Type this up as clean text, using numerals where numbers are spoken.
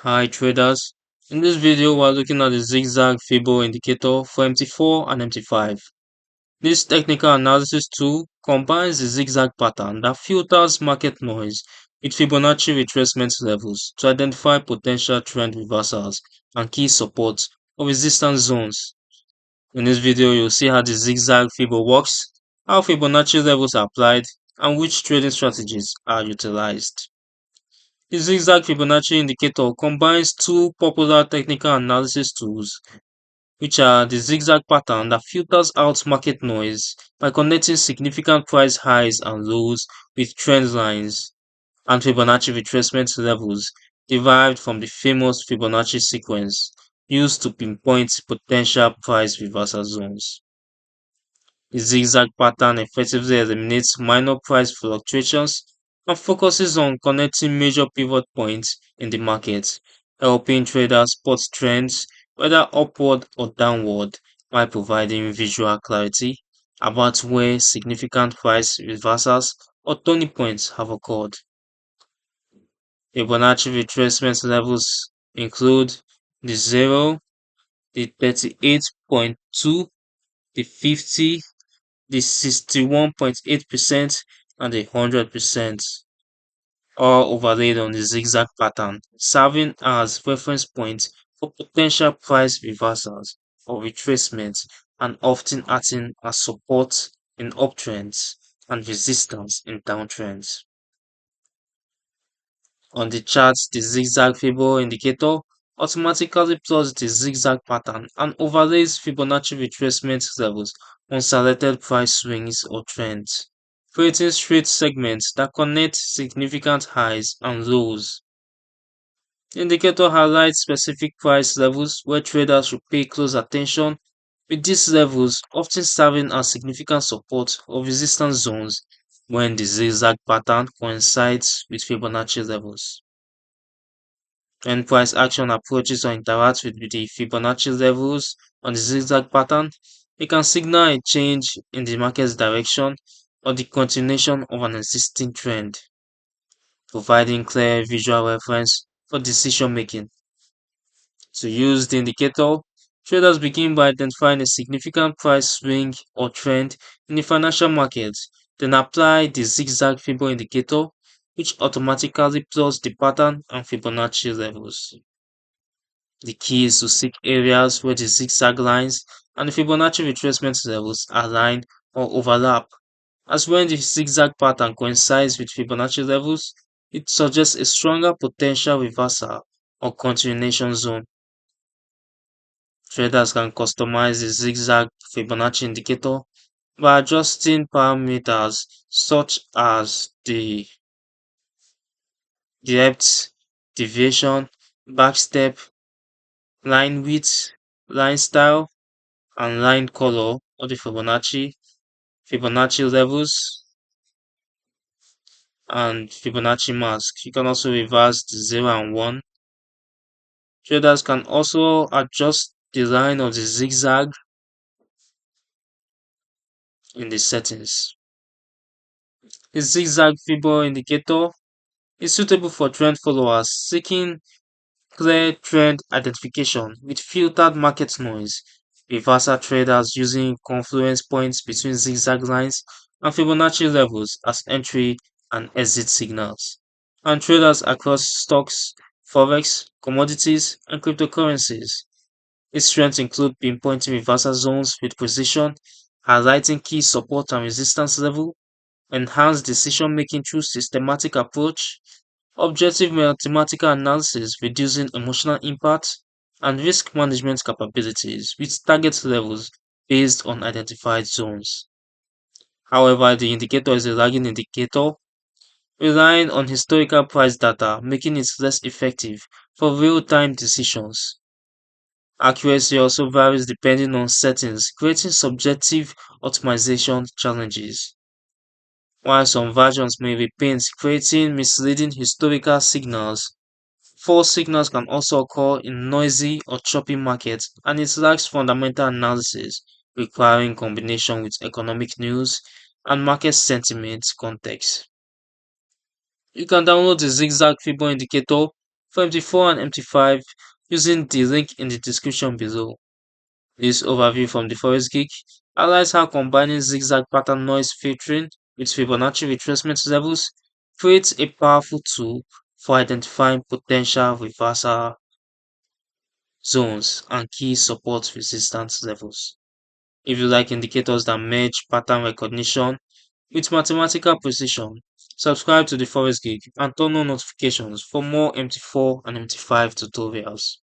Hi traders, in this video we are looking at the ZigZag Fibo Indicator for MT4 and MT5. This technical analysis tool combines the zigzag pattern that filters market noise with Fibonacci retracement levels to identify potential trend reversals and key support or resistance zones. In this video you'll see how the ZigZag Fibo works, how Fibonacci levels are applied, and which trading strategies are utilized. The ZigZag Fibonacci indicator combines two popular technical analysis tools, which are the zigzag pattern that filters out market noise by connecting significant price highs and lows with trend lines, and Fibonacci retracement levels derived from the famous Fibonacci sequence used to pinpoint potential price reversal zones. The zigzag pattern effectively eliminates minor price fluctuations and focuses on connecting major pivot points in the market, helping traders spot trends whether upward or downward while providing visual clarity about where significant price reversals or turning points have occurred. Fibonacci retracement levels include the 0, the 38.2, the 50, the 61.8% and the 100%, all overlaid on the zigzag pattern, serving as reference points for potential price reversals or retracements and often acting as support in uptrends and resistance in downtrends. On the chart, the zigzag Fibo indicator automatically plots the zigzag pattern and overlays Fibonacci retracement levels on selected price swings or trends, creating straight segments that connect significant highs and lows. The indicator highlights specific price levels where traders should pay close attention, with these levels often serving as significant support or resistance zones when the zigzag pattern coincides with Fibonacci levels. When price action approaches or interacts with the Fibonacci levels on the zigzag pattern, it can signal a change in the market's direction or the continuation of an existing trend, providing clear visual reference for decision making. To use the indicator, traders begin by identifying a significant price swing or trend in the financial market, then apply the zigzag Fibo indicator, which automatically plots the pattern and Fibonacci levels. The key is to seek areas where the zigzag lines and the Fibonacci retracement levels align or overlap, as when the zigzag pattern coincides with Fibonacci levels, it suggests a stronger potential reversal or continuation zone. Traders can customize the zigzag Fibonacci indicator by adjusting parameters such as the depth, deviation, backstep, line width, line style, and line color of the Fibonacci levels, and Fibonacci mask. You can also reverse the 0 and 1. Traders can also adjust the line of the zigzag in the settings. The zigzag Fibo indicator is suitable for trend followers seeking clear trend identification with filtered market noise, reversal traders using confluence points between zigzag lines and Fibonacci levels as entry and exit signals, and traders across stocks, forex, commodities, and cryptocurrencies. Its strengths include pinpointing reversal zones with precision, highlighting key support and resistance level, enhanced decision making through systematic approach, objective mathematical analysis reducing emotional impact, and risk management capabilities with target levels based on identified zones. However, the indicator is a lagging indicator, relying on historical price data, making it less effective for real-time decisions. Accuracy also varies depending on settings, creating subjective optimization challenges. While some versions may repaint, creating misleading historical signals, false signals can also occur in noisy or choppy markets, and it lacks fundamental analysis, requiring combination with economic news and market sentiment context. You can download the ZigZag Fibo indicator for MT4 and MT5 using the link in the description below. This overview from the Forex Geek highlights how combining zigzag pattern noise filtering with Fibonacci retracement levels creates a powerful tool for identifying potential reversal zones and key support resistance levels. If you like indicators that merge pattern recognition with mathematical precision, subscribe to the Forex Geek and turn on notifications for more MT4 and MT5 tutorials.